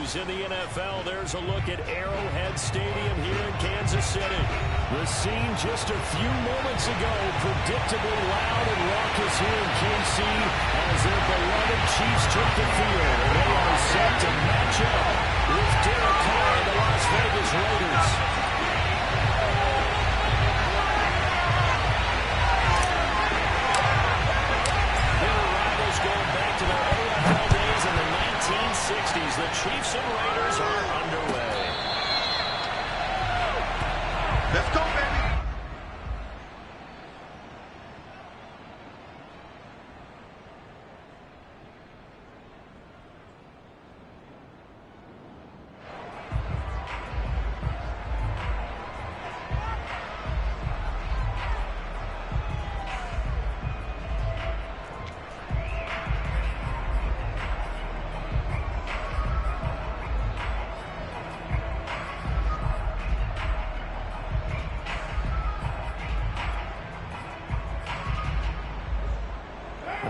Chieftains in the NFL. There's a look at Arrowhead Stadium here in Kansas City. The scene just a few moments ago, predictably loud and raucous here in KC as their beloved Chiefs took the field. And they are set to match up with Derek Carr and the Las Vegas Raiders. Going back to their AFL days in the 1960s, the Chiefs and Raiders are underway. Let's go, baby.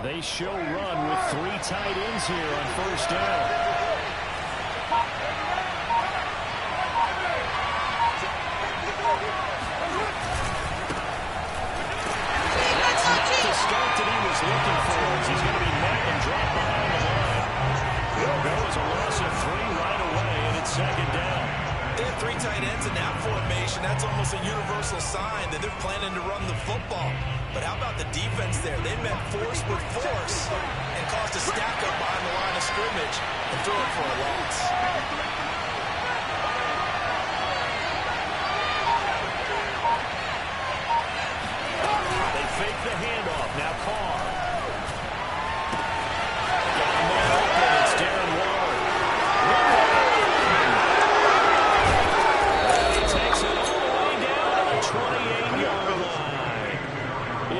They show run with 3 tight ends here on first down. That's not the start that he was looking for. He's going to be met and dropped behind the line. That was a loss of 3 right away, and it's second down. They have 3 tight ends in that formation. That's almost a universal sign that they're planning to run the football. But how about the defense there? They met force with force and caused a stack up behind the line of scrimmage and threw it for a loss. They fake the handoff. Now Carr. It's Darren Waller. He takes it all the way down to the 28-yard line.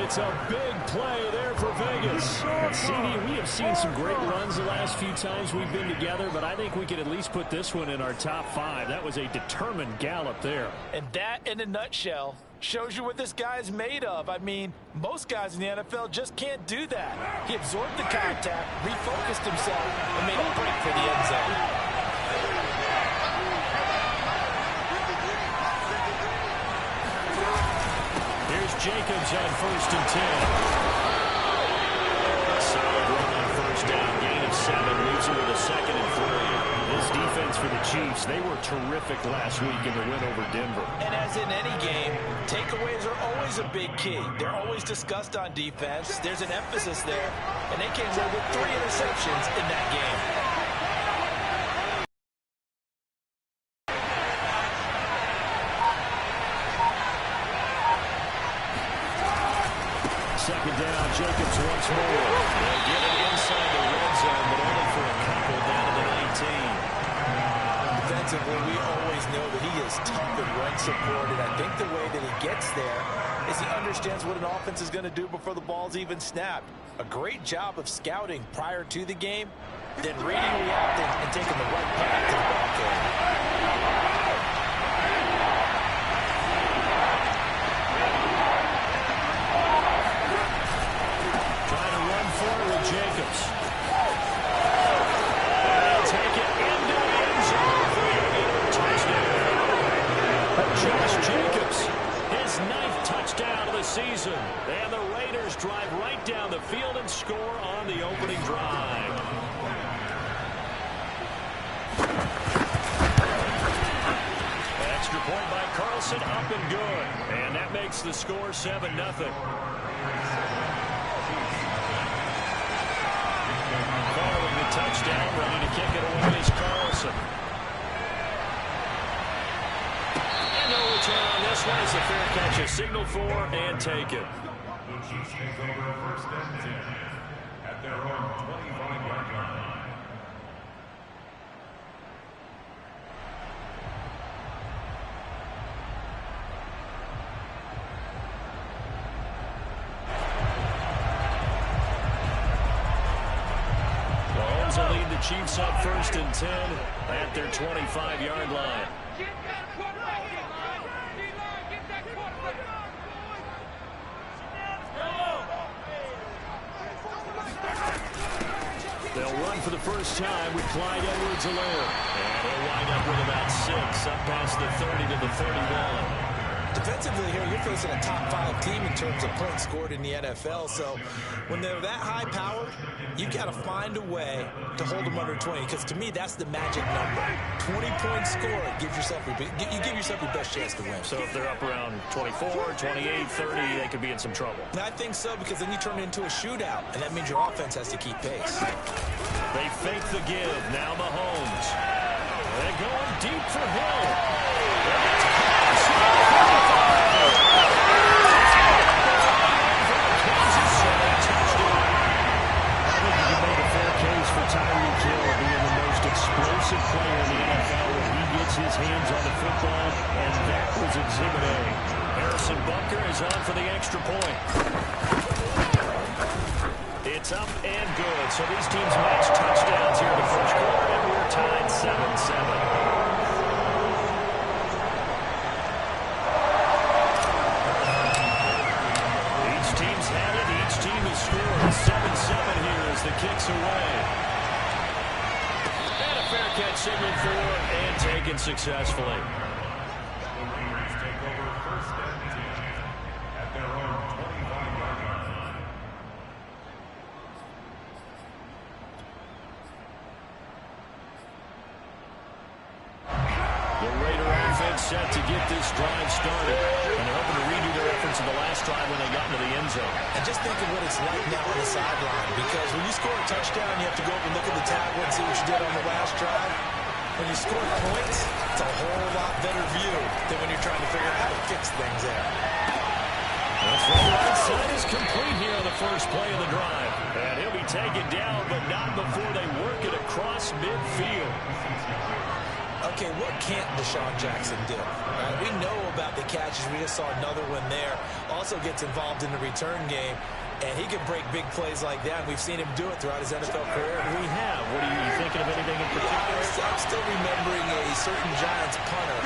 It's a big play there for Vegas. CD, we have seen some great runs the last few times we've been together, but I think we could at least put this one in our top 5. That was a determined gallop there. And that, in a nutshell, shows you what this guy is made of. I mean, most guys in the NFL just can't do that. He absorbed the contact, refocused himself, and made a break for the end zone. Jacobs on first and 10. Solid run on first down. Gain of 7. Leaves it with a second and 3. This defense for the Chiefs, they were terrific last week in the win over Denver. And as in any game, takeaways are always a big key. They're always discussed on defense. There's an emphasis there. And they came away with 3 interceptions in that game. Second down, Jacobs once more. They'll get it inside the red zone, but only for a couple down to the 19. Defensively, we always know that he is tough and run support, and I think the way that he gets there is he understands what an offense is going to do before the ball's even snapped. A great job of scouting prior to the game, then reading, reacting, and taking the right path to the ball game. Jacobs. They'll take it into the end zone for a touchdown. Josh Jacobs, his 9th touchdown of the season. And the Raiders drive right down the field and score on the opening drive. Extra point by Carlson, up and good. And that makes the score 7-0. Touchdown, ready to kick it away is Carlson. And no return on this one. It's a fair catch, a signal for, and take it. The Chiefs take over first and 10 at their own 25-yard line. Will lead the Chiefs up first and 10 at their 25-yard line. They'll run for the first time with Clyde Edwards-Helaire. And he'll wind up with about 6, up past the 30 to the 31. Defensively here, you're facing a top 5 team in terms of points scored in the NFL. So when they're that high-powered, you've got to find a way to hold them under 20. Because to me, that's the magic number. 20 points scored, you give yourself your best chance to win. So if they're up around 24, 28, 30, they could be in some trouble. And I think so, because then you turn it into a shootout, and that means your offense has to keep pace. They fake the give. Now Mahomes. They're going deep for Hill. Tyreek Hill being the most explosive player in the NFL when he gets his hands on the football, and that was Exhibit A. Harrison Butker is on for the extra point. It's up and good. So these teams match touchdowns here in the first quarter, and we're tied 7-7. Scored 7-7 here as the kick's away. And a fair catch signaled for and taken successfully. Warriors take over first and 10 at their own 25-yard line. The Raider offense set to get this drive started. And they're hoping to redo their efforts in the last drive when they got into the end zone. And just think of what it's like now on the sideline, because when you score a touchdown, you have to go up and look at the tablet and see what you did on the last drive. When you score points, it's a whole lot better view than when you're trying to figure out how to fix things there. That's right. The right side is complete here on the first play of the drive. And he'll be taken down, but not before they work it across midfield. Okay, what can't Deshaun Jackson do? We know about the catches. We just saw another one there. Also gets involved in the return game, and he can break big plays like that. We've seen him do it throughout his NFL career. We have. What are you thinking of anything in particular? I'm still remembering a certain Giants punter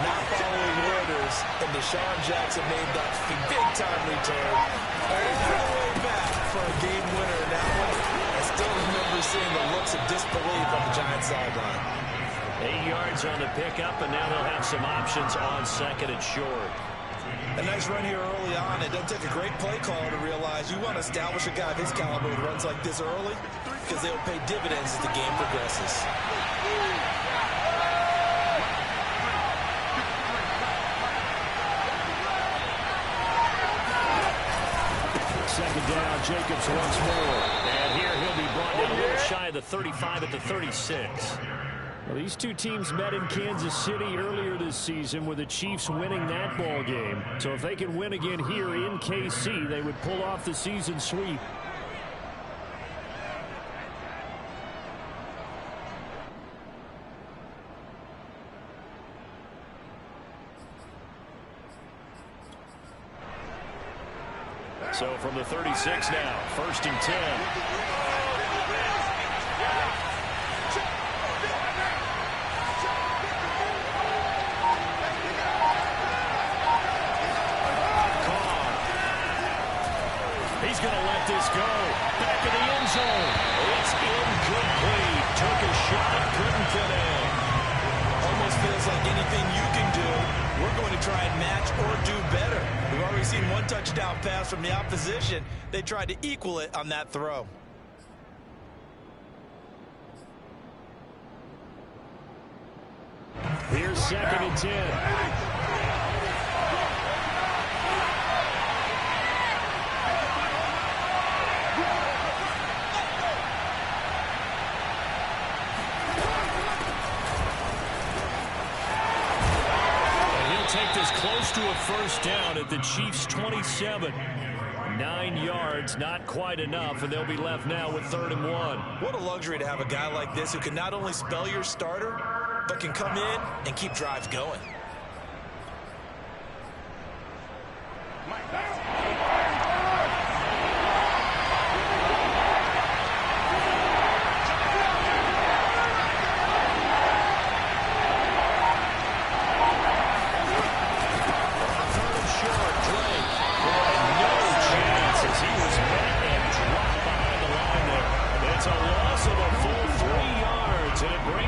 not following orders, and Deshaun Jackson made that big-time return all the way back for a game winner in that one. I still remember seeing the looks of disbelief on the Giants sideline. 8 yards on the pickup, and now they'll have some options on second and short. A nice run here early on. It doesn't take a great play caller to realize you want to establish a guy of his caliber who runs like this early, because they'll pay dividends as the game progresses. Second down, Jacobs once more. And here he'll be brought down a little shy of the 35 at the 36. Well, these two teams met in Kansas City earlier this season with the Chiefs winning that ball game. So if they can win again here in KC, they would pull off the season sweep. So from the 36 now, 1st and 10. He's going to let this go. Back in the end zone. It's incomplete. Took a shot, couldn't get in. Almost feels like anything you can do, we're going to try and match or do better. We've already seen one touchdown pass from the opposition. They tried to equal it on that throw. Here's 2nd and 10. Take this close to a first down at the Chiefs' 27. 9 yards, not quite enough, and they'll be left now with 3rd and 1. What a luxury to have a guy like this who can not only spell your starter, but can come in and keep drives going.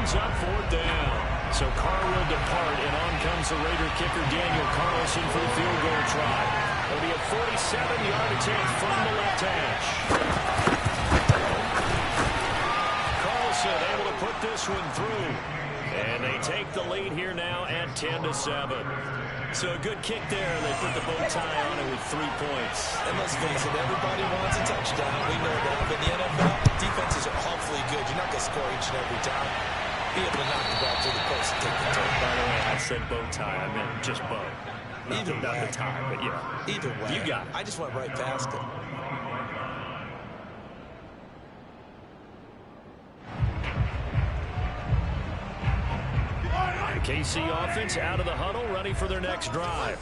brings up 4th down. So Carr will depart, and on comes the Raider kicker Daniel Carlson for the field goal try. It'll be a 47-yard attempt from the left hash. Carlson able to put this one through. And they take the lead here now at 10-7. So a good kick there. They put the bow tie on it with 3 points. And let's face it, everybody wants a touchdown. We know that. But in the NFL, defenses are awfully good. You're not going to score each and every time. Be able to knock the ball through the post and take the turn. By the way, I said bow tie. I meant just bow. Not the tie, but yeah. Either way. You got it. I just went right past it. The KC offense out of the huddle, ready for their next drive.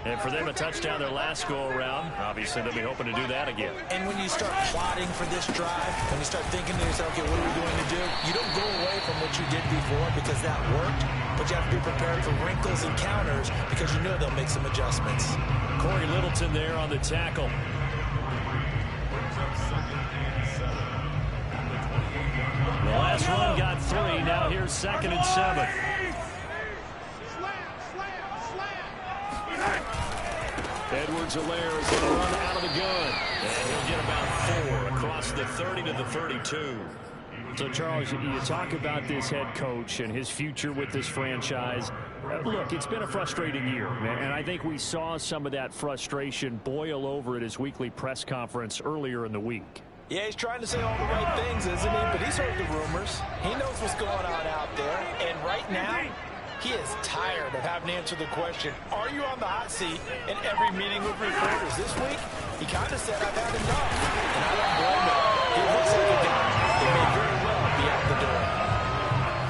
And for them, a touchdown their last go-around. Obviously, they'll be hoping to do that again. And when you start plotting for this drive, when you start thinking to yourself, okay, what are we going to do? You don't go away from what you did before because that worked, but you have to be prepared for wrinkles and counters because you know they'll make some adjustments. Corey Littleton there on the tackle. The last run got 3. Now here's 2nd and 7. Edwards-Helaire is going to run out of the gun. And he'll get about 4 across the 30 to the 32. So, Charles, you talk about this head coach and his future with this franchise. Look, it's been a frustrating year, and I think we saw some of that frustration boil over at his weekly press conference earlier in the week. Yeah, he's trying to say all the right things, isn't he? But he's heard the rumors. He knows what's going on out there. And right now, he is tired of having to answer the question, are you on the hot seat in every meeting with reporters? This week, he kind of said, I've had enough. And I don't blame him. He looks like a guy that may very well be out the door.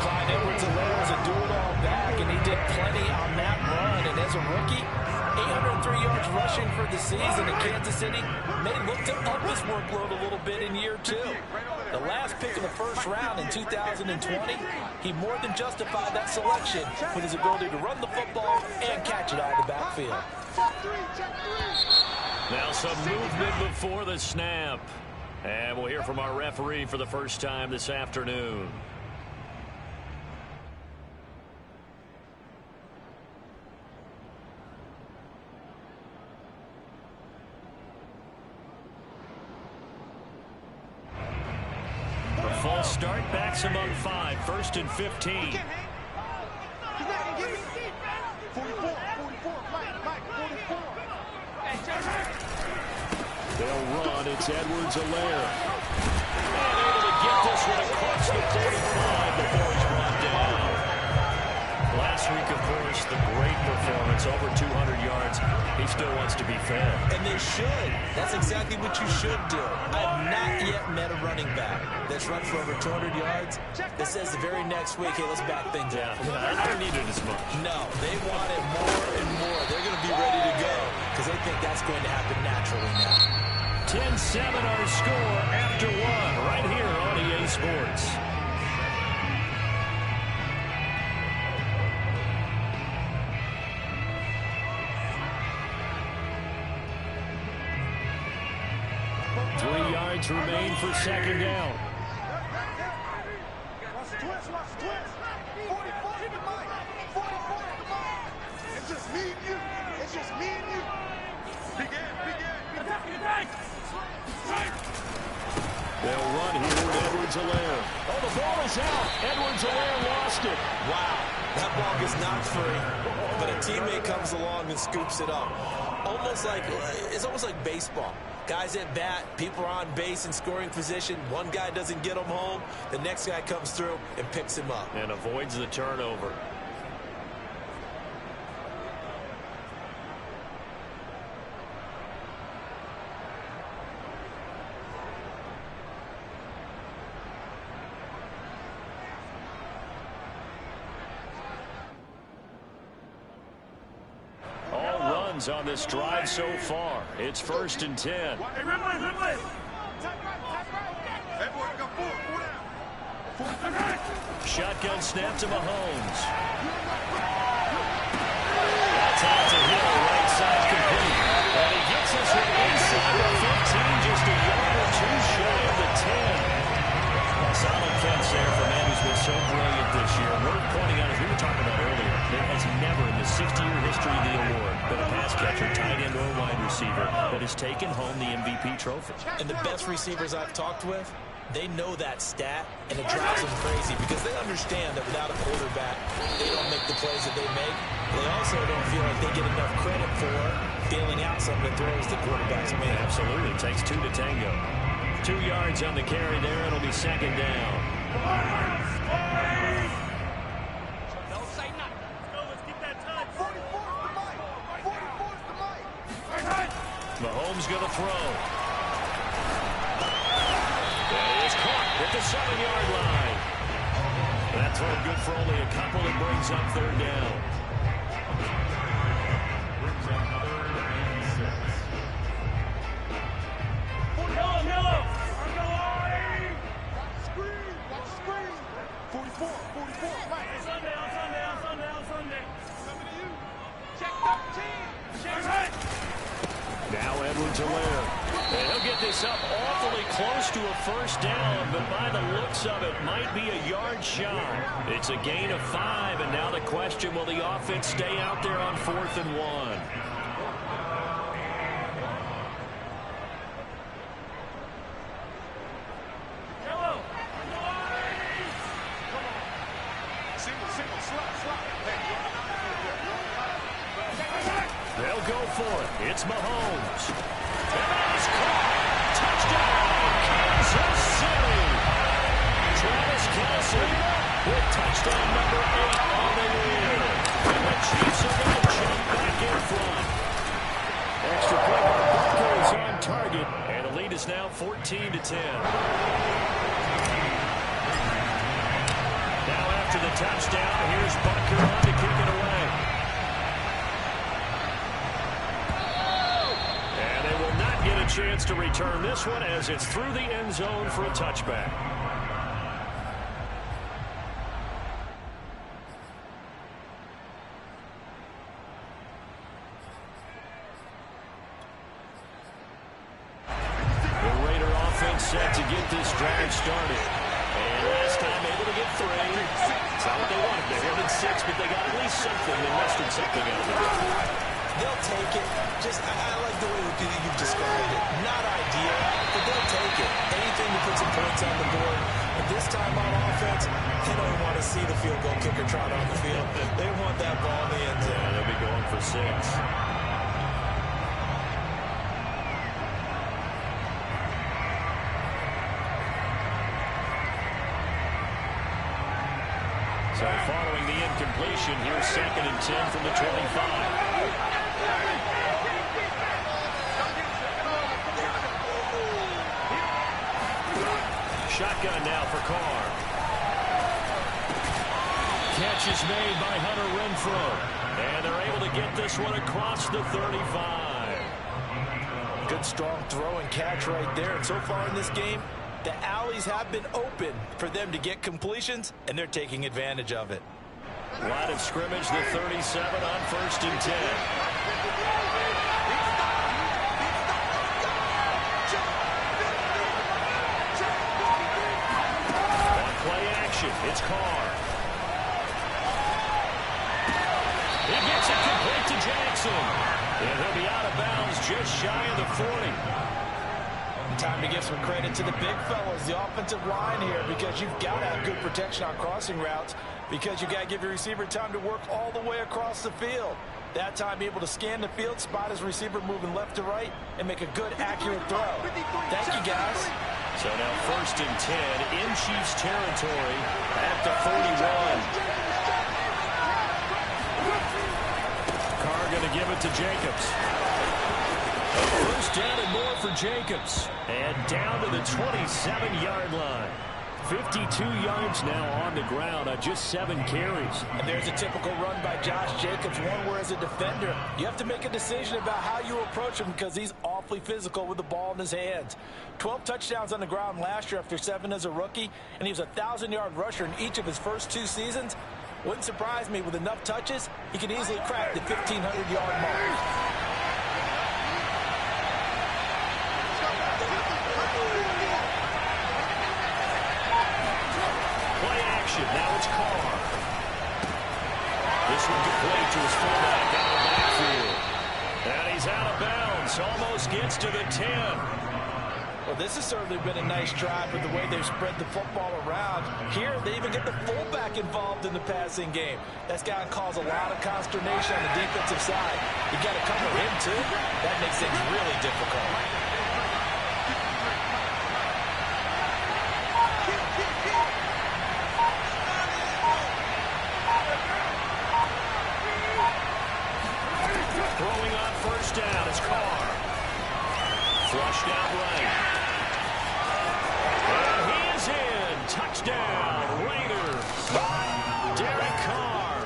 Clyde Edwards-Helaire was a do-it-all back, and he did plenty on that run. And as a rookie, 803 yards rushing for the season in Kansas City may look to up his workload a little bit in year 2. The last pick of the first round in 2020, he more than justified that selection with his ability to run the football and catch it out of the backfield. Now some movement before the snap. And we'll hear from our referee for the first time this afternoon. False start, backs him up 5, 1st and 15. 44, Mike, 44. They'll run, it's Edwards-Helaire. And able to get this one across the 35 before he's brought down. Last week, of course, the great performance, over 200 yards. He still wants to be fed. And they should. That's exactly what you should do. I've not yet met a running back that's run for over 200 yards that says the very next week, hey, let's back things up. I don't need it as much. No, they want it more and more. They're going to be ready to go because they think that's going to happen naturally now. 10-7 our score after 1 right here on EA Sports. Remain for 2nd down. Watch twist. 44 to the mic. 44 to the mic. It's just me and you. It's just me and you. Big Ed. They'll run here with Edwards-Helaire. Oh, the ball is out. Edwards-Helaire lost it. Wow, that ball gets knocked free, but a teammate comes along and scoops it up. It's almost like baseball. Guys at bat, people are on base in scoring position. One guy doesn't get him home. The next guy comes through and picks him up. And avoids the turnover. On this drive so far. It's 1st and 10. Shotgun snap to Mahomes. That's out to Hill, right side complete. And he gets us from inside the 15, just a yard or 2 shy of the 10. Solid fence there for a man who's been so brilliant this that has taken home the MVP trophy. And the best receivers I've talked with, they know that stat, and it drives them crazy because they understand that without a quarterback, they don't make the plays that they make. They also don't feel like they get enough credit for bailing out some of the throws the quarterbacks make. Absolutely. It takes 2 to tango. 2 yards on the carry there. It'll be second down. Don't say nothing. Let's get that touch. 44's the mic. 44's the mic. Mahomes going to throw. That is caught at the 7-yard line. That throw good for only a couple. It brings up third down. Brings up third and 6. Watch the screen. 44, right. Sunday. Coming to you. Check 13. Check right. Now Edwards-Helaire. And he'll get this up awfully close to a first down, but by the looks of it, might be a yard shy. It's a gain of 5, and now the question, will the offense stay out there on 4th and 1? They'll go for it. It's Mahomes. And that is caught. Touchdown, Kansas City. Travis Kelce with touchdown number 8 on the year. And the Chiefs are going to jump back in front. Extra point by Butker is on target, and the lead is now 14 to 10. Now after the touchdown, here's Butker on to kick it away. Get a chance to return this one as it's through the end zone for a touchback. The Raider offense set to get this drive started. And last time able to get 3. It's not what they wanted. They wanted 6, but they got at least something. They mustered something out of it. They'll take it. I like the way you've described it. Not ideal, but they'll take it. Anything to put some points on the board. But this time on offense, they don't want to see the field goal kicker trot on the field. They want that ball in the end zone. Yeah, they'll be going for 6. So following the incompletion, here's 2nd and 10 from the 25. Shotgun now for Carr. Catch is made by Hunter Renfrow. And they're able to get this one across the 35. Good strong throw and catch right there. And so far in this game, the alleys have been open for them to get completions, and they're taking advantage of it. Line of scrimmage, the 37 on 1st and 10. Play action. It's Carr. He gets it complete to Jackson. And he'll be out of bounds just shy of the 40. Time to give some credit to the big fellas, the offensive line here, because you've got to have good protection on crossing routes, because you've got to give your receiver time to work all the way across the field. That time able to scan the field, spot his receiver moving left to right, and make a good, accurate throw. Thank you, guys. So now 1st and 10 in Chiefs territory at the 41. Carr going to give it to Jacobs. First down and more for Jacobs. And down to the 27-yard line. 52 yards now on the ground on just 7 carries. And there's a typical run by Josh Jacobs, one where as a defender, you have to make a decision about how you approach him because he's awfully physical with the ball in his hands. 12 touchdowns on the ground last year after 7 as a rookie, and he was a 1,000-yard rusher in each of his first 2 seasons. Wouldn't surprise me, with enough touches, he could easily crack the 1,500-yard mark. Now it's Carr. This one complete to his fullback out of the backfield. And he's out of bounds. Almost gets to the 10. Well, this has certainly been a nice drive with the way they've spread the football around. Here, they even get the fullback involved in the passing game. That's got to cause a lot of consternation on the defensive side. You got to cover him, too. That makes things really difficult. Throwing on first down is Carr. Flushed out right. And he is in. Touchdown, Raiders. Derek Carr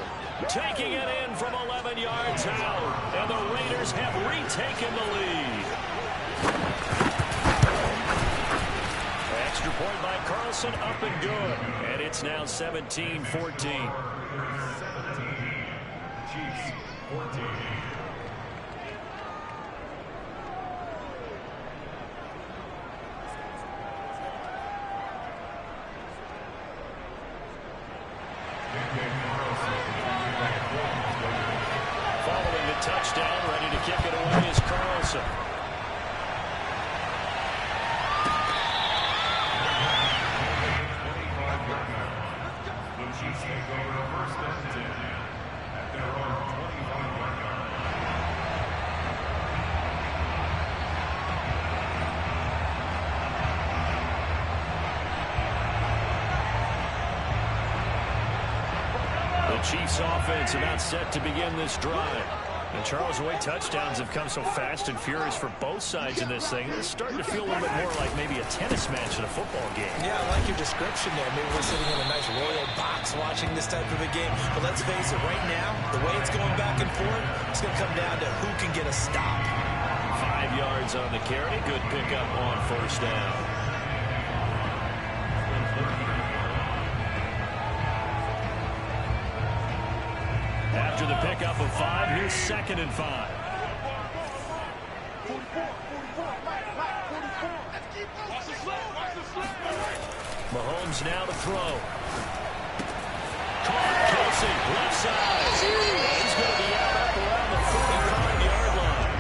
taking it in from 11 yards out. And the Raiders have retaken the lead. Extra point by Carlson, up and good. And it's now 17-14. 17, Chiefs 14. Following the touchdown, ready to kick it away is Carlson. The Chiefs take over first and 10 at their own 25-yard line. The Chiefs offense about set to begin this drive. And Charles, the way touchdowns have come so fast and furious for both sides in this thing, it's starting to feel a little bit more like maybe a tennis match in a football game. Yeah, I like your description there. Maybe we're sitting in a nice royal box watching this type of a game. But let's face it, right now, the way it's going back and forth, it's going to come down to who can get a stop. 5 yards on the carry. Good pickup on first down. After the pickup of 5, here's 2nd and 5. 44, 44, Mike, 44. Let's keep going. Watch the slip, watch the slip. Mahomes now to throw. Caught Kelsey, left side. He's going to be out up around the 45-yard line.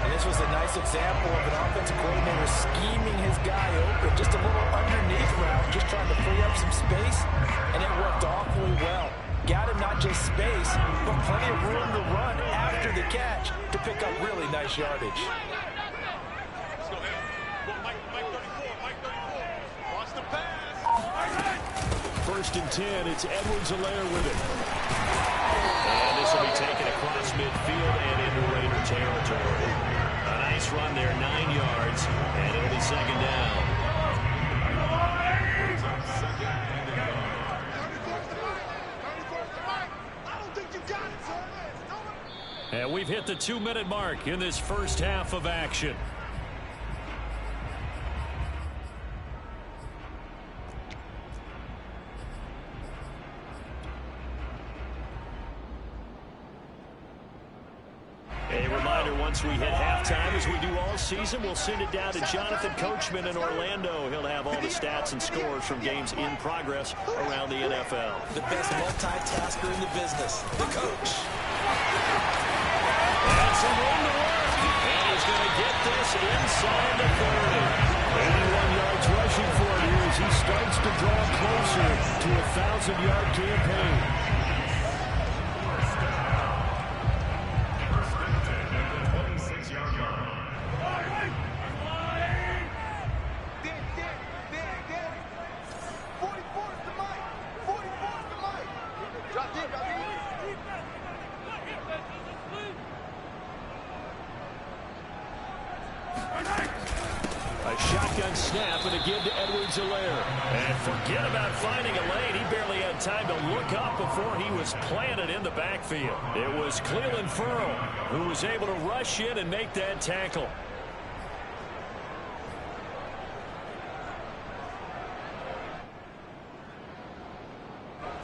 And this was a nice example of an offensive coordinator scheming his guy open. Just a little underneath route, just trying to free up some space. And it worked awfully well. Got him not just space, but plenty of room to run after the catch to pick up really nice yardage. Let's go, Mike 34, Mike 34. Watch the pass. First and 10, it's Edwards-Helaire with it. And this will be taken across midfield and into Raider territory. A nice run there, 9 yards, and it'll be 2nd down. And we've hit the 2-minute mark in this first half of action. A reminder, once we hit halftime, as we do all season, we'll send it down to Jonathan Coachman in Orlando. He'll have all the stats and scores from games in progress around the NFL. The best multitasker in the business, the coach. And some room to work. And he's going to get this inside the 30. 81 yards rushing for it here as he starts to draw closer to a 1,000-yard campaign. First and 10 at the 26-yard line. Dan. 44 is the Mike. 44 is the Mike. Drop deep, drop deep. A shotgun snap and a give to Edwards-Helaire. And forget about finding a lane. He barely had time to look up before he was planted in the backfield. It was Clelin Ferrell who was able to rush in and make that tackle.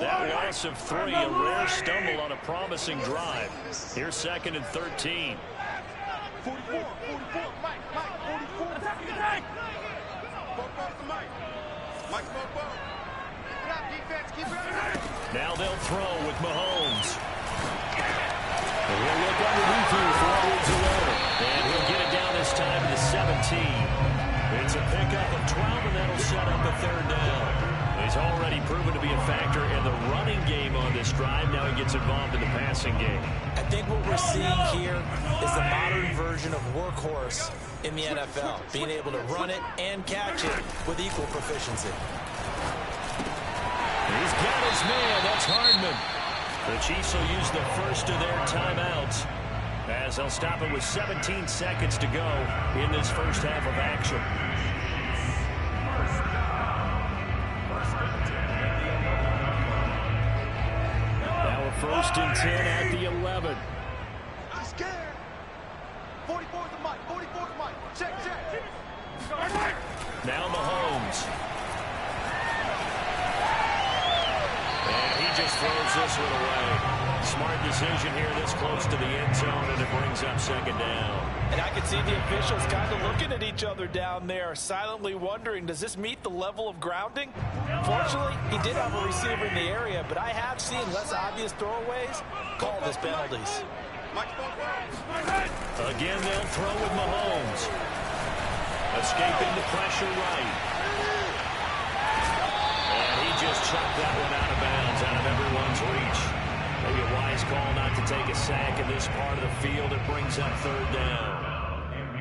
That loss of 3, a rare stumble on a promising drive. Here's 2nd and 13. 44, Mike, 44. Bump off the Mike. Mike, bump up. Keep it up, defense, keep it up. Now they'll throw with Mahomes. And he'll look underneath here for pickup of 12, and that'll set up a third down. He's already proven to be a factor in the running game on this drive. Now he gets involved in the passing game. I think what we're seeing here is the modern version of workhorse in the NFL, being able to run it and catch it with equal proficiency. He's got his man. That's Hardman. The Chiefs will use the first of their timeouts as they'll stop it with 17 seconds to go in this first half of action. Now a 1st and 10 at the 11. He's scared. 44 to Mike. 44 to Mike. Check. Now Mahomes. And he just throws this one away. Smart decision here this close to the end zone, and it brings up 2nd down. And I can see the officials kind of looking at each other down there, silently wondering, does this meet the level of grounding? Fortunately, he did have a receiver in the area, but I have seen less obvious throwaways called as penalties. Again, they'll throw with Mahomes. Escaping the pressure right. And he just chucked that one out of bounds, out of everyone's reach. Maybe a wise call not to take a sack in this part of the field. It brings up 3rd down.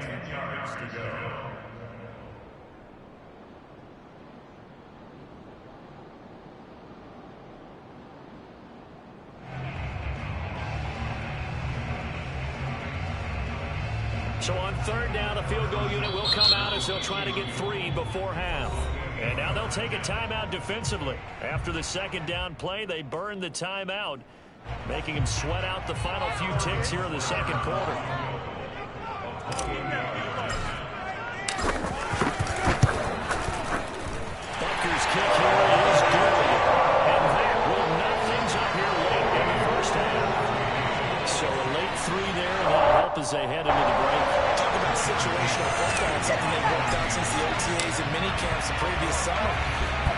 10 yards to go. So on 3rd down, the field goal unit will come out as they'll try to get 3 before half. And now they'll take a timeout defensively. After the 2nd down play, they burn the timeout, making him sweat out the final few ticks here in the 2nd quarter. Butker's kick here is good. And that will knock things up here late in the 1st half. So a late 3 there, and that'll help as they head into the break. Talk about situational football, something they've worked on since the OTAs and mini camps the previous summer.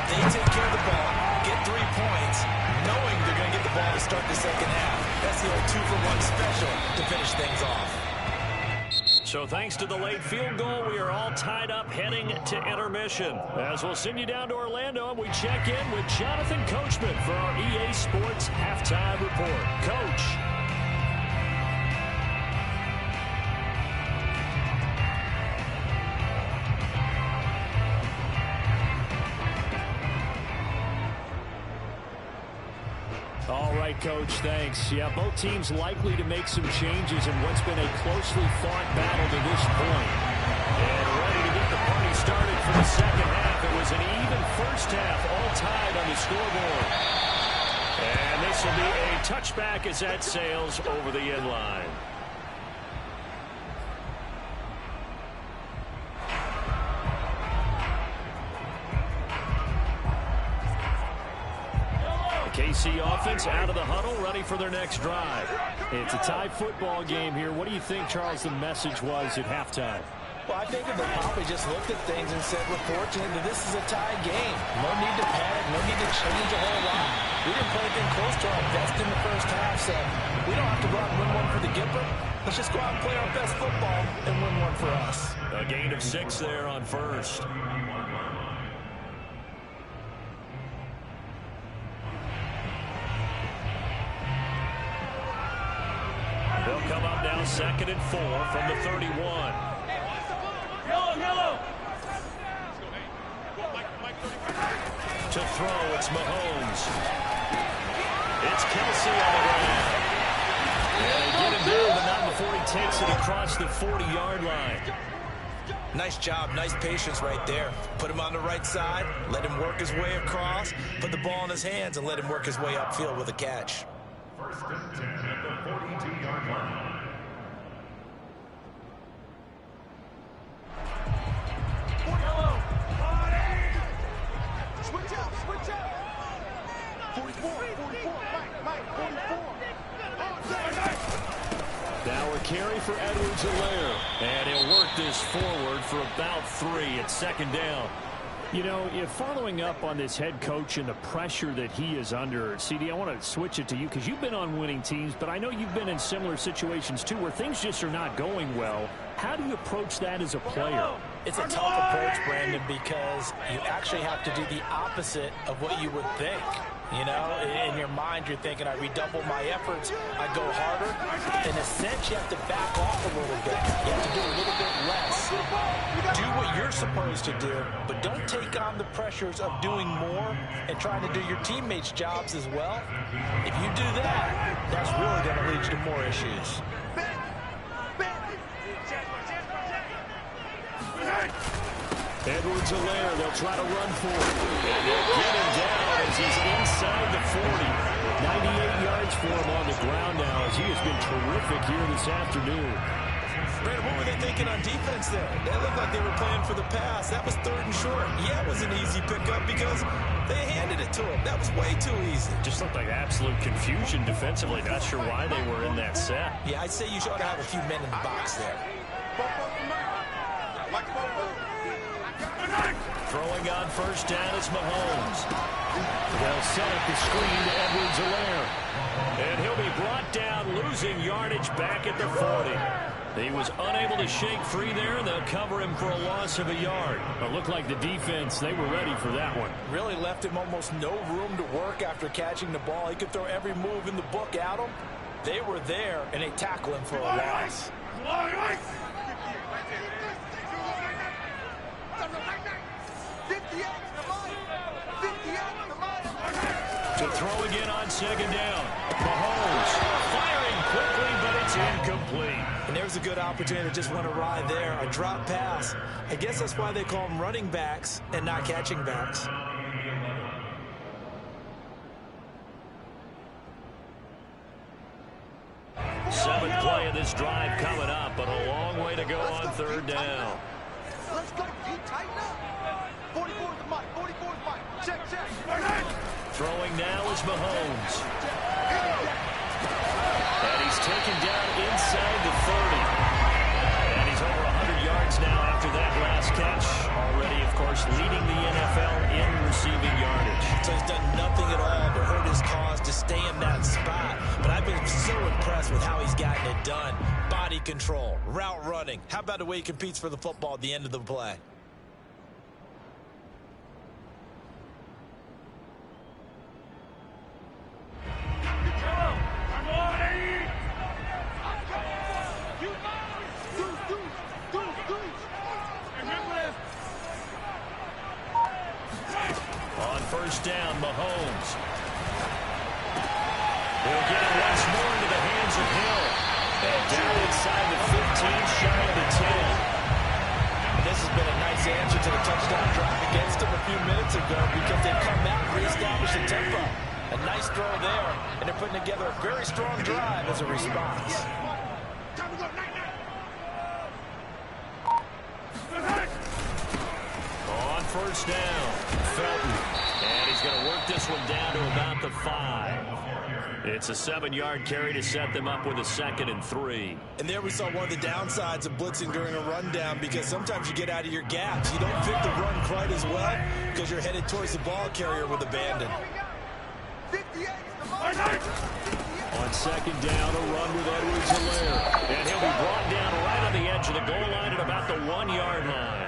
They take care of the ball, get 3 points, knowing they're going to get the ball to start the 2nd half. That's the old 2-for-1 special to finish things off. So thanks to the late field goal, we are all tied up heading to intermission. As we'll send you down to Orlando, and we check in with Jonathan Coachman for our EA Sports Halftime Report. Coach. All right, Coach, thanks. Yeah, both teams likely to make some changes in what's been a closely fought battle to this point. And ready to get the party started for the 2nd half. It was an even 1st half, all tied on the scoreboard. And this will be a touchback as that sails over the end line. KC offense out of the huddle, ready for their next drive. It's a tie football game here. What do you think, Charles, the message was at halftime? Well, I think that they probably just looked at things and said, we're fortunate that this is a tie game. No need to panic, no need to change a whole lot. We didn't play anything close to our best in the 1st half, so we don't have to go out and win one for the Gipper. Let's just go out and play our best football and win one for us. A gain of 6 there on 1st. They'll come up now 2nd and 4 from the 31. Yellow. To throw, it's Mahomes. It's Kelsey on the ground. And they get him down, but not before he takes it across the 40-yard line. Nice job, nice patience right there. Put him on the right side, let him work his way across, put the ball in his hands, and let him work his way upfield with a catch. 1st and 10 at the 42-yard line. Switch out. 44, Mike, 44. Now a carry for Edwards-Helaire. And he'll work this forward for about 3 at 2nd down. You know, following up on this head coach and the pressure that he is under, CD, I want to switch it to you because you've been on winning teams, but I know you've been in similar situations too where things just are not going well. How do you approach that as a player? It's a tough approach, Brandon, because you actually have to do the opposite of what you would think. You know, in your mind, you're thinking, I redouble my efforts, I go harder. In a sense, you have to back off a little bit. You have to do a little bit less. Do what you're supposed to do, but don't take on the pressures of doing more and trying to do your teammates' jobs as well. If you do that, that's really going to lead you to more issues. Edwards-Helaire, they'll try to run for it. And they'll get him down as he's inside the 40. 98 yards for him on the ground now as he has been terrific here this afternoon. Brandon, what were they thinking on defense there? They looked like they were playing for the pass. That was 3rd and short. Yeah, it was an easy pickup because they handed it to him. That was way too easy. Just looked like absolute confusion defensively. Not sure why they were in that set. Yeah, I'd say you ought to have a few men in the box there. Throwing on first down is Mahomes. They'll set up the screen to Edwards-Helaire. And he'll be brought down, losing yardage back at the 40. He was unable to shake free there. They'll cover him for a loss of a yard. It looked like the defense, they were ready for that one. Really left him almost no room to work after catching the ball. He could throw every move in the book at him. They were there, and they tackle him for a loss. To throw again on 2nd down. Mahomes firing quickly, but it's incomplete. And there's a good opportunity to just want to ride there. A drop pass. I guess that's why they call them running backs and not catching backs. Seventh play of this drive coming up, but a long way to go on 3rd down. Let's go. Deep, tighten up. 44 is the mic. 44 is mic. Check. Throwing now is Mahomes. And he's taken down inside the 30. And he's over 100 yards now after that last catch. Already, of course, leading the NFL in receiving yardage. So he's done nothing at all to hurt his cause to stay in that spot. But I've been so impressed with how he's gotten it done. Body control, route running. How about the way he competes for the football at the end of the play? On first down, Mahomes. He'll get it once more into the hands of Hill. And down inside the 15, shy of the 10. And this has been a nice answer to the touchdown drive against him a few minutes ago because they've come back and reestablished the tempo. A nice throw there, and they're putting together a very strong drive as a response. On first down, Felton. And he's going to work this one down to about the 5. It's a 7-yard carry to set them up with a 2nd and 3. And there we saw one of the downsides of blitzing during a rundown because sometimes you get out of your gaps. You don't fit the run quite as well because you're headed towards the ball carrier with abandon. On 2nd down, a run with Edwards-Helaire. And he'll be brought down right on the edge of the goal line at about the 1-yard line.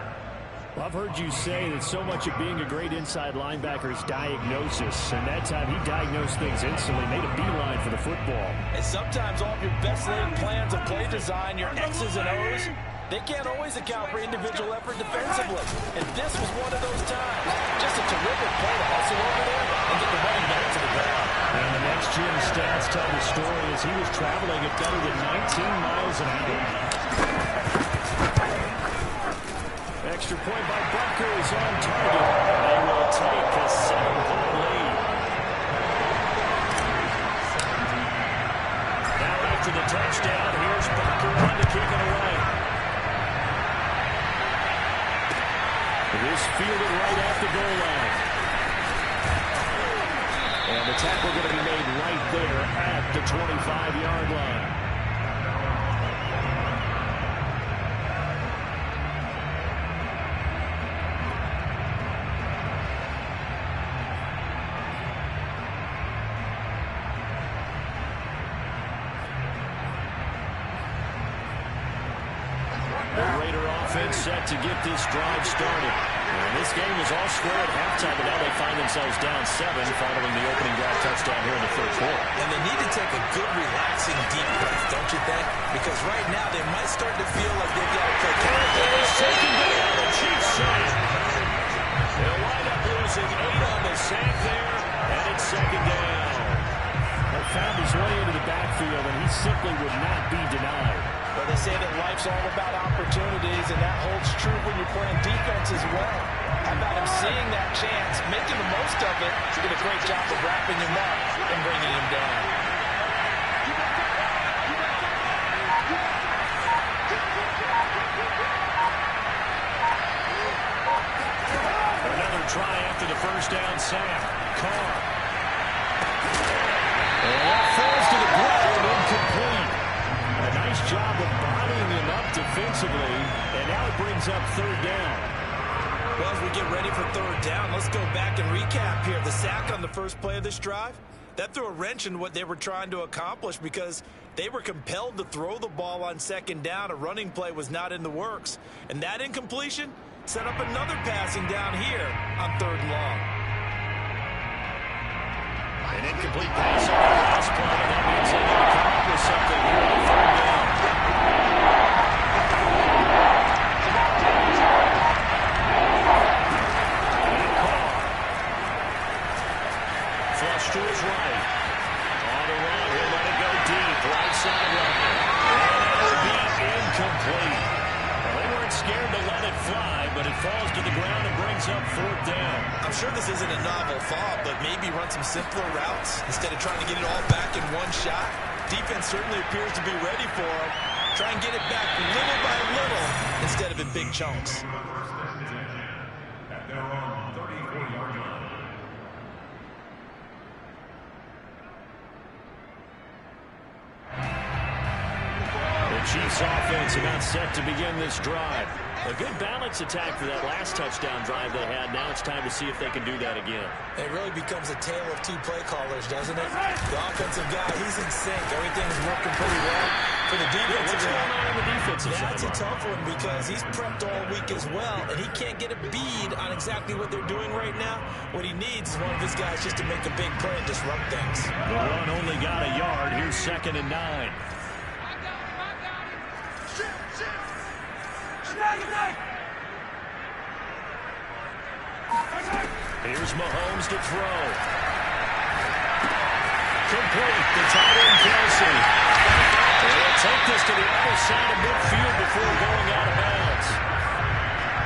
Well, I've heard you say that so much of being a great inside linebacker is diagnosis. And that time he diagnosed things instantly, made a beeline for the football. And sometimes all of your best laid plans of play design, your X's and O's, they can't always account for individual effort defensively. And this was one of those times. Just a terrific play to hustle over there and get the running back to the ground. And the next gen stats tell the story as he was traveling at better than 19 miles an hour. Extra point by Butker is on target. They will take a 7-point lead. Now after the touchdown, here's Butker on to kick it away. It is fielded right at the goal line. And the tackle going to be made right there at the 25-yard line. The Raider offense set to get this drive started. And this game was all square at halftime, but now they find themselves down 7 following the opening drive touchdown here in the third quarter. And they need to take a good, relaxing, deep breath, don't you think? Because right now they might start to feel like they've got to play It's taken down. The Chiefs sack. They'll wind up losing 8 on the sack there, and it's second down. He found his way into the backfield, and he simply would not be denied. Well, they say that life's all about opportunities, and that holds true when you're playing defense as well. How about him seeing that chance, making the most of it, did a great job of wrapping him up and bringing him down. Another try after the first down sack. Carr. And that falls to the ground, incomplete. A nice job of bodying him up defensively, and now it brings up third down. Well, as we get ready for third down, let's go back and recap here. The sack on the first play of this drive, that threw a wrench in what they were trying to accomplish because they were compelled to throw the ball on second down. A running play was not in the works. And that incompletion set up another passing down here on third and long. An incomplete pass on the last play, and that means they need to come up with something here on third down. Flush to his right. On the run, he'll let it go deep. Right sideline. And it'll be incomplete. Well, they weren't scared to let it fly, but it falls to the ground and brings up fourth down. I'm sure this isn't a novel thought, but maybe run some simpler routes instead of trying to get it all back in one shot. Defense certainly appears to be ready for him. Try and get it back little by little instead of in big chunks. At their own 34-yard line. The Chiefs offense about set to begin this drive. A good balance attack for that last touchdown drive they had. Now it's time to see if they can do that again. It really becomes a tale of two play callers, doesn't it? The offensive guy, he's in sync. Everything's working pretty well. For the defensive What's going on the defensive side? That's a tough one because he's prepped all week as well, and he can't get a bead on exactly what they're doing right now. What he needs is one of his guys just to make a big play and disrupt things. The run only got a yard. Here's 2nd and 9. Here's Mahomes to throw. Complete. The tight end, Kelsey. They'll take this to the other side of midfield before going out of bounds.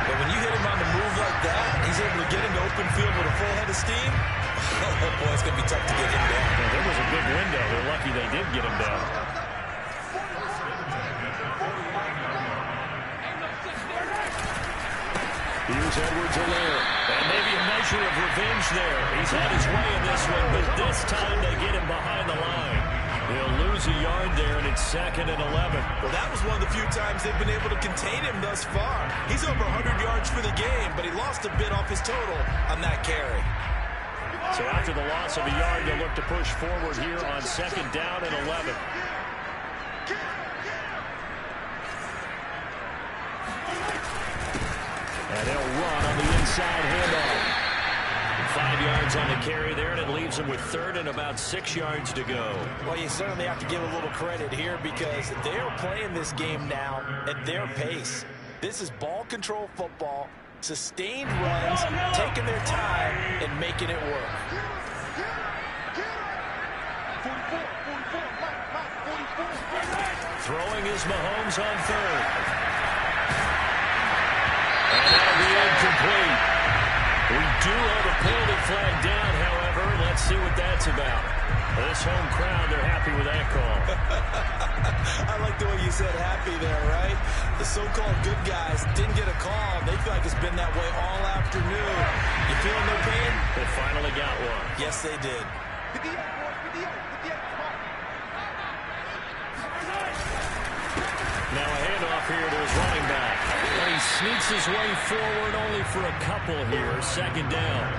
But when you hit him on the move like that, he's able to get into open field with a full head of steam. Oh, boy, it's going to be tough to get him down. Well, there was a big window. They're lucky they did get him down. Here's Edwards-Helaire. And maybe a measure of revenge there. He's had his way in this one, but this time they get him behind the line. They'll lose a yard there, and it's 2nd and 11. Well, that was one of the few times they've been able to contain him thus far. He's over 100 yards for the game, but he lost a bit off his total on that carry. So after the loss of a yard, they'll look to push forward here on 2nd down and 11. And they'll run on the inside handoff. 5 yards on the carry there, and it leaves them with 3rd and about 6 yards to go. Well, you certainly have to give a little credit here because they're playing this game now at their pace. This is ball control football, sustained runs, taking their time, and making it work. Throwing is Mahomes on 3rd. And that'll be incomplete. We do have a penalty flag down, however. Let's see what that's about. This home crowd, they're happy with that call. I like the way you said happy there, right? The so-called good guys didn't get a call. They feel like it's been that way all afternoon. You feeling no pain? They finally got one. Yes, they did. Now a handoff here to his running back. And he sneaks his way forward only for a couple here. 2nd down.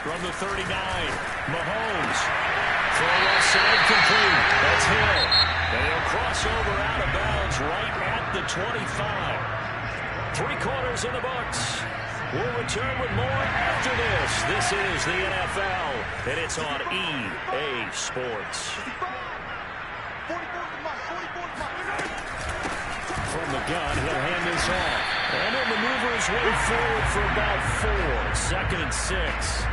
From the 39, Mahomes. Throw left side complete. That's Hill. And he'll cross over out of bounds right at the 25. 3 quarters in the books. We'll return with more after this. This is the NFL, and it's on EA Sports. From the gun, he'll hand this off. And he'll maneuver his way forward for about 4. 2nd and 6.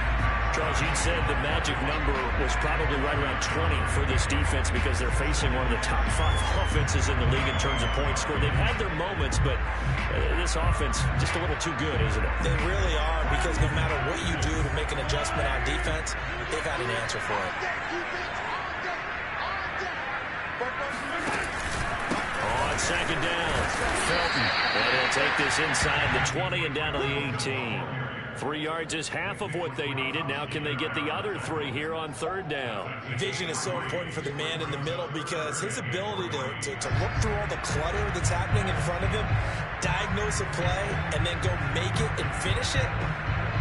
Charles, you said the magic number was probably right around 20 for this defense because they're facing one of the top 5 offenses in the league in terms of points scored. They've had their moments, but this offense just a little too good, isn't it? They really are, because no matter what you do to make an adjustment on defense, they've had an answer for it. On 2nd down, Felton. And he'll take this inside the 20 and down to the 18. 3 yards is half of what they needed. Now can they get the other 3 here on 3rd down? Vision is so important for the man in the middle, because his ability to look through all the clutter that's happening in front of him, diagnose a play, and then go make it and finish it,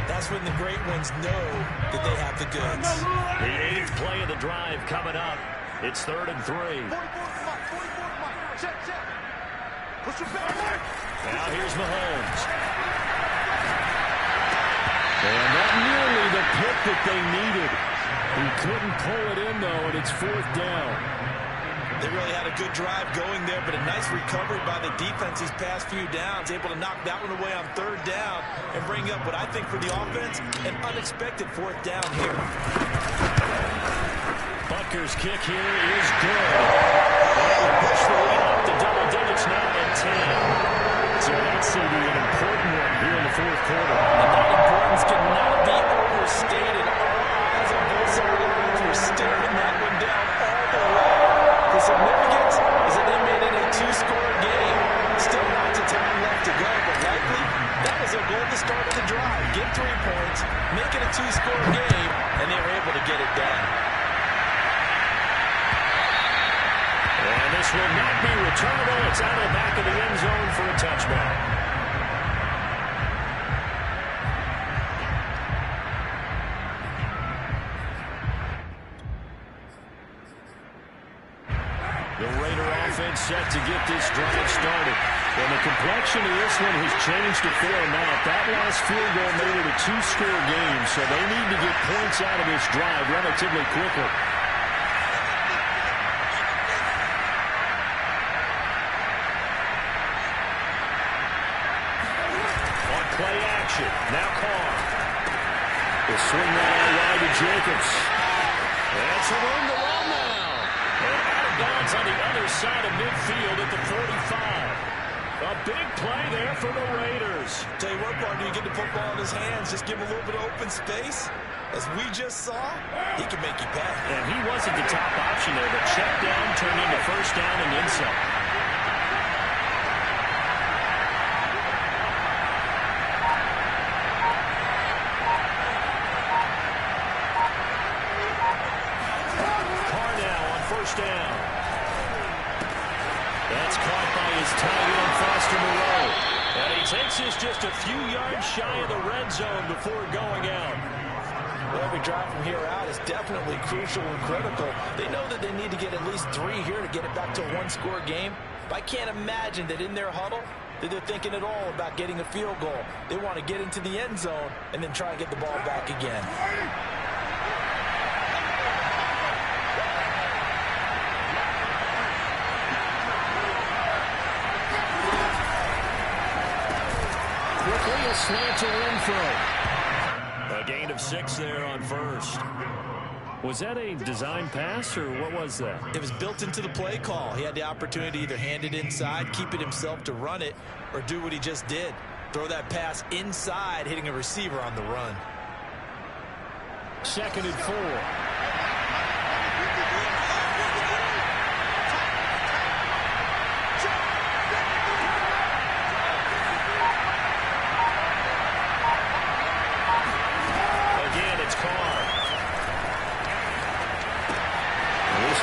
that's when the great ones know that they have the goods. The 8th play of the drive coming up. It's 3rd and 3. Now here's Mahomes. And not nearly the pick that they needed. He couldn't pull it in, though, and it's 4th down. They really had a good drive going there, but a nice recovery by the defense these past few downs, able to knock that one away on 3rd down and bring up what I think for the offense, an unexpected 4th down here. Butker's kick here is good. And push the lead up to double digits now at 10. So that's going to be an important one here in the 4th quarter. And that importance cannot be overstated. All eyes on both sidelines were staring that one down all the way. The significance is that they made it a 2-score game. Still lots of time left to go, but likely that was their goal to start the drive. Get 3 points, make it a 2-score game, and they were able to get it done. And this will not be returnable. It's out of the back of the end zone for a touchback. The Raider offense set to get this drive started. And the complexion of this one has changed a fair amount. That last field goal made it a 2-score game, so they need to get points out of this drive relatively quickly. Play action. Now Carr. Will swing that out wide to Jacobs. And some room to run now. And out of bounds on the other side of midfield at the 45. A big play there for the Raiders. Tell you what, partner, you get the football in his hands, just give him a little bit of open space. As we just saw, he can make you pay. And he wasn't the top option there, but check down turned into 1st down and then some. Down. That's caught by his tight end, Foster Moreau. And he takes this just a few yards shy of the red zone before going out. Well, every drive from here out is definitely crucial and critical. They know that they need to get at least 3 here to get it back to a 1-score game. But I can't imagine that in their huddle that they're thinking at all about getting a field goal. They want to get into the end zone and then try and get the ball back again. Quickly a slant to Renfro. A gain of 6 there on 1st. Was that a design pass, or what was that? It was built into the play call. He had the opportunity to either hand it inside, keep it himself to run it, or do what he just did. Throw that pass inside, hitting a receiver on the run. 2nd and 4.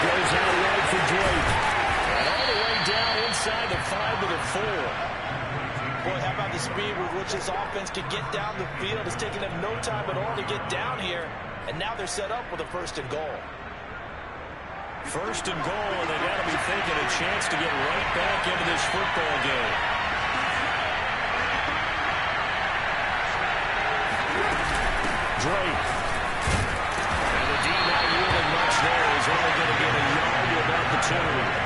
Goes out right for Drake. And all the way down inside the 5 to the 4. Boy, how about the speed with which this offense could get down the field? It's taking them no time at all to get down here. And now they're set up with a 1st and goal. 1st and goal, and they got to be thinking a chance to get right back into this football game. Drake. And the D not yielding much there. He's only going to get a yard to about the 2.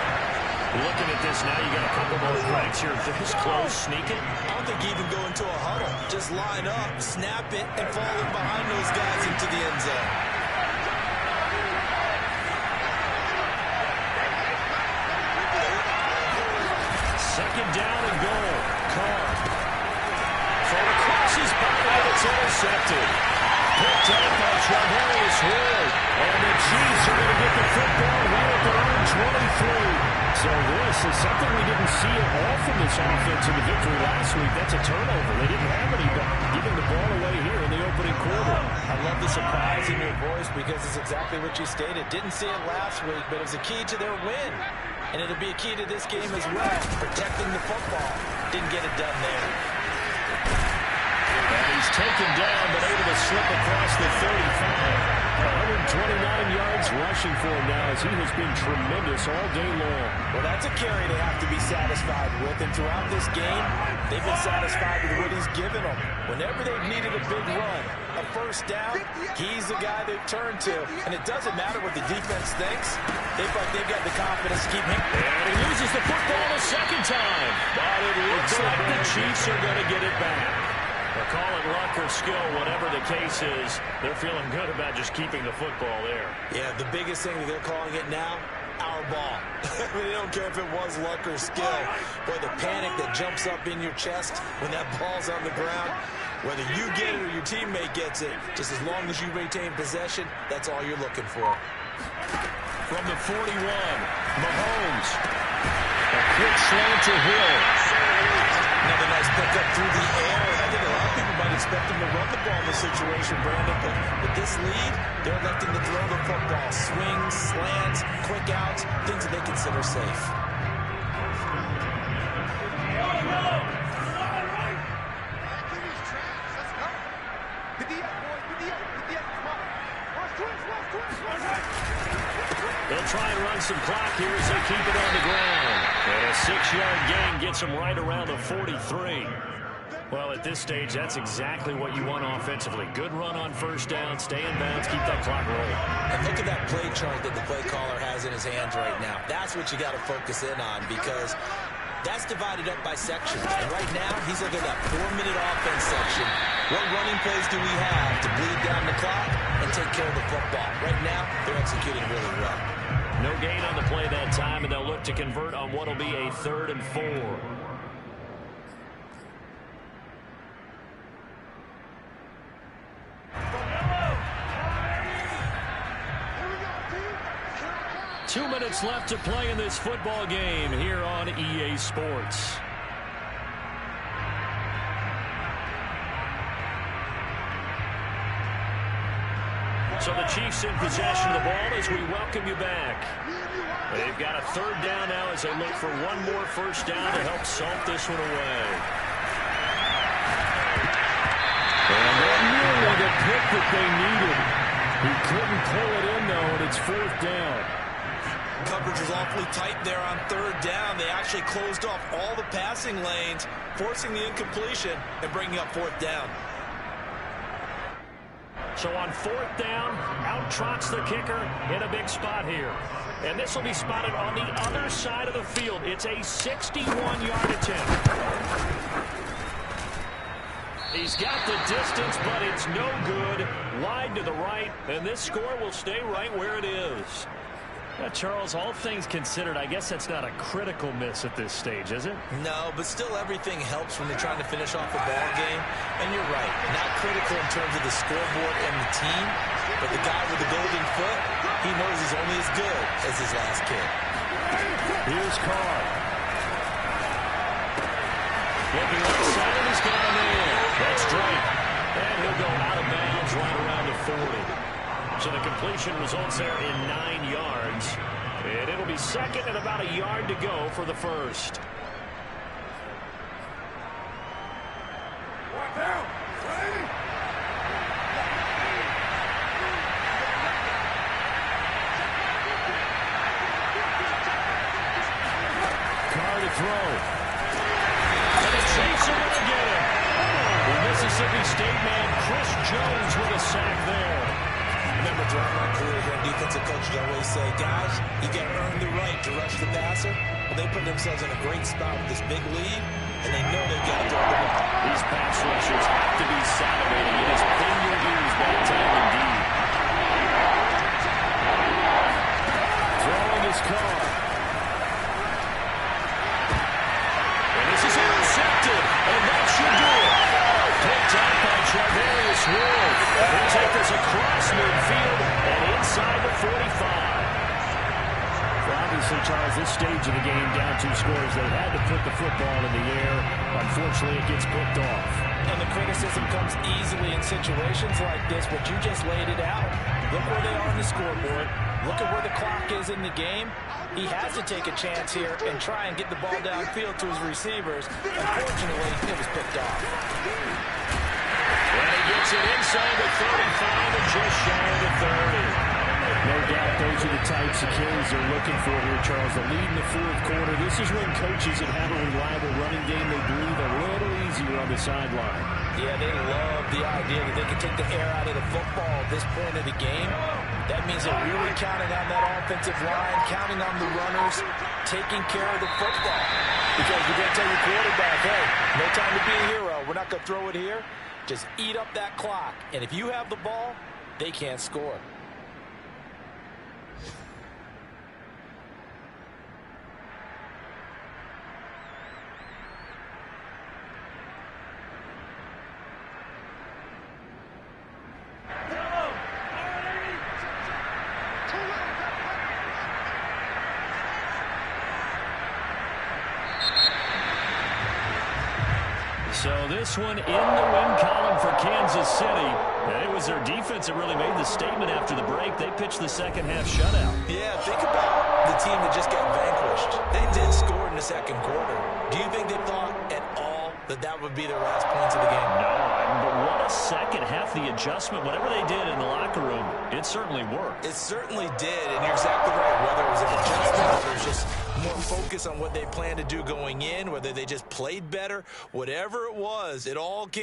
Looking at this now, you got a couple more flags here. This close, sneaking. I don't think you even go into a huddle. Just line up, snap it, and fall in behind those guys into the end zone. Second down and goal. Carr. Thrown across his body, and it's intercepted. Picked up by Travarius Ward. And the Chiefs are going to get the football right at their own 23. So this is something we didn't see at all from this offense in the victory last week. That's a turnover. They didn't have any, but giving the ball away here in the opening quarter. I love the surprise in your voice because it's exactly what you stated. Didn't see it last week, but it was a key to their win. And it'll be a key to this game as well, protecting the football. Didn't get it done there. And he's taken down, but able to slip across the 35. 129 yards rushing for him now as he has been tremendous all day long. Well, that's a carry they have to be satisfied with. And throughout this game, they've been satisfied with what he's given them. Whenever they've needed a big run, a 1st down, he's the guy they've turned to. And it doesn't matter what the defense thinks. They feel like they've got the confidence to keep him. And he loses the football a second time. But it looks like the Chiefs are going to get it back. They'll call it luck or skill, whatever the case is. They're feeling good about just keeping the football there. Yeah, the biggest thing that they're calling it now, our ball. I mean, they don't care if it was luck or skill. Boy, the panic that jumps up in your chest when that ball's on the ground, whether you get it or your teammate gets it, just as long as you retain possession, that's all you're looking for. From the 41, Mahomes. A quick slant to Hill. Another nice pickup through the air. I think a lot of people might expect him to run the ball in this situation, Brandon, but with this lead, they're electing to throw the football. Swings, slants, quick outs, things that they consider safe. They'll try and run some clock here as they keep it on the ground. And a 6-yard gain gets them right around the 43. Well, at this stage, that's exactly what you want offensively. Good run on 1st down, stay in bounds, keep that clock rolling. And look at that play chart that the play caller has in his hands right now. That's what you got to focus in on because that's divided up by sections. And right now, he's looking at that 4-minute offense section. What running plays do we have to bleed down the clock and take care of the football? Right now, they're executing really well. No gain on the play that time, and they'll look to convert on what will be a 3rd and 4. Two minutes left to play in this football game here on EA Sports. So the Chiefs in possession of the ball as we welcome you back. They've got a 3rd down now as they look for one more 1st down to help salt this one away. And that nearly the pick that they needed. He couldn't pull it in, though, and it's 4th down. Coverage was awfully tight there on 3rd down. They actually closed off all the passing lanes, forcing the incompletion and bringing up 4th down. So on 4th down, out trots the kicker in a big spot here. And this will be spotted on the other side of the field. It's a 61-yard attempt. He's got the distance, but it's no good. Wide to the right, and this score will stay right where it is. Charles, all things considered, I guess that's not a critical miss at this stage, is it? No, but still everything helps when you're trying to finish off a ball game. And you're right, not critical in terms of the scoreboard and the team, but the guy with the golden foot, he knows he's only as good as his last kid. Here's Carr. Looking right side, he's got him in. That's Drake. And he'll go out of bounds right around the 40. So the completion results there in 9 yards. And it'll be 2nd and about a yard to go for the 1st. defensive coaches always say, guys, you got to earn the right to rush the passer. Well, they put themselves in a great spot with this big lead, and they know they've got to throw the ball. These pass rushers have to be salivating. It is pin your ears that time indeed. Throwing his car. And this is intercepted, and that should do it. Picked up by Charvarius Ward. He'll take this across midfield and inside the 45. Well, obviously, Charles, this stage of the game, down 2 scores, they had to put the football in the air. Unfortunately, it gets picked off. And the criticism comes easily in situations like this, but you just laid it out. Look where they are on the scoreboard. Look at where the clock is in the game. He has to take a chance here and try and get the ball downfield to his receivers. Unfortunately, it was picked off. And he gets it inside the 35 and just shy of the 30. No doubt those are the types of carries they're looking for here, Charles. The lead in the 4th quarter. This is when coaches that have a reliable running game, they breathe a little easier on the sideline. Yeah, they love the idea that they can take the air out of the football at this point of the game. That means they're really counting on that offensive line, counting on the runners, taking care of the football. Because you're going to tell your quarterback, hey, no time to be a hero. We're not going to throw it here. Just eat up that clock. And if you have the ball, they can't score. So this one in the win column for Kansas City. And it was their defense that really made the statement after the break. They pitched the second-half shutout. Yeah, think about the team that just got vanquished. They did score in the 2nd quarter. Do you think they thought at all that that would be their last points of the game? No, but what a second half. The adjustment, whatever they did in the locker room, it certainly worked. It certainly did, and you're exactly right. Whether it was an adjustment, whether it was just more focus on what they planned to do going in, whether they just played better, whatever it was, it all came